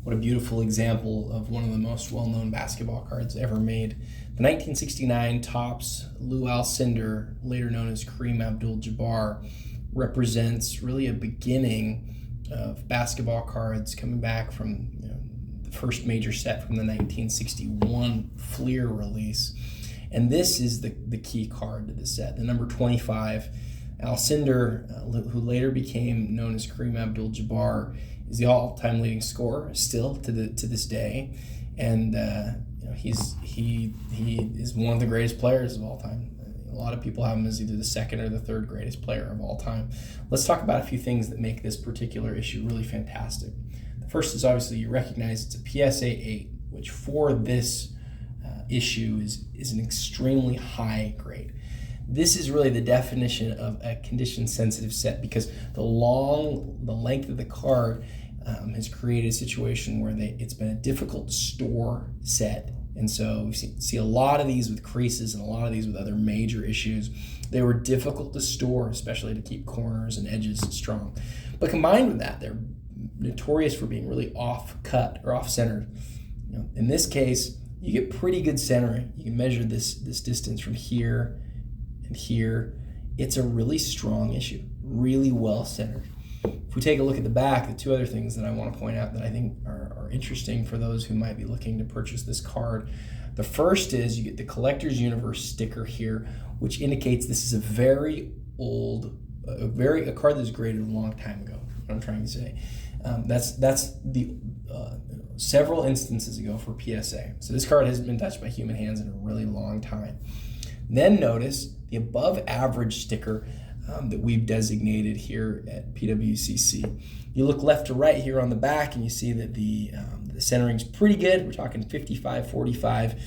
What a beautiful example of one of the most well-known basketball cards ever made. The 1969 Topps Lou Alcindor, later known as Kareem Abdul-Jabbar, represents really a beginning of basketball cards coming back from the first major set from the 1961 Fleer release. And this is the key card to the set, the number 25. Alcindor, who later became known as Kareem Abdul-Jabbar, is the all-time leading scorer still to this day, and he is one of the greatest players of all time. A lot of people have him as either the second or the third greatest player of all time. Let's talk about a few things that make this particular issue really fantastic. The first is obviously you recognize it's a PSA 8, which for this issue is an extremely high grade. This is really the definition of a condition-sensitive set because the length of the card has created a situation where it's been a difficult to store set. And so we see a lot of these with creases and a lot of these with other major issues. They were difficult to store, especially to keep corners and edges strong. But combined with that, they're notorious for being really off-cut or off-centered. In this case, you get pretty good centering. You can measure this distance from here and here. It's a really strong issue, really well centered. If we take a look at the back, the two other things that I want to point out that I think are interesting for those who might be looking to purchase this card. The first is you get the Collector's Universe sticker here, which indicates this is a very old, a card that was graded a long time ago. What I'm trying to say. That's the several instances ago for PSA. So this card hasn't been touched by human hands in a really long time. Then notice the above average sticker that we've designated here at PWCC. You look left to right here on the back and you see that the centering's pretty good. We're talking 55-45,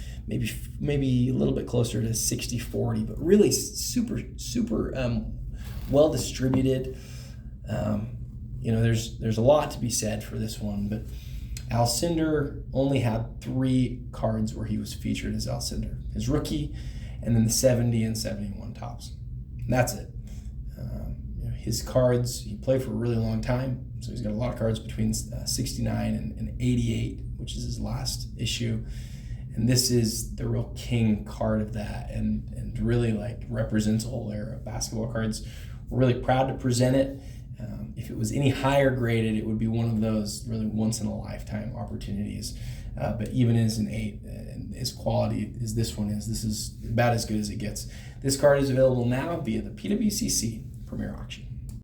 maybe a little bit closer to 60-40, but really super well distributed. There's a lot to be said for this one, but Alcindor only had 3 cards where he was featured as Alcindor. His rookie, and then the 70 and 71 Topps. And that's it. His cards, he played for a really long time, so he's got a lot of cards between 69 and 88, which is his last issue. And this is the real king card of that, and really represents a whole era of basketball cards. We're really proud to present it. If it was any higher graded, it would be one of those really once-in-a-lifetime opportunities. But even as an 8, and as quality as this one is, this is about as good as it gets. This card is available now via the PWCC Premier Auction.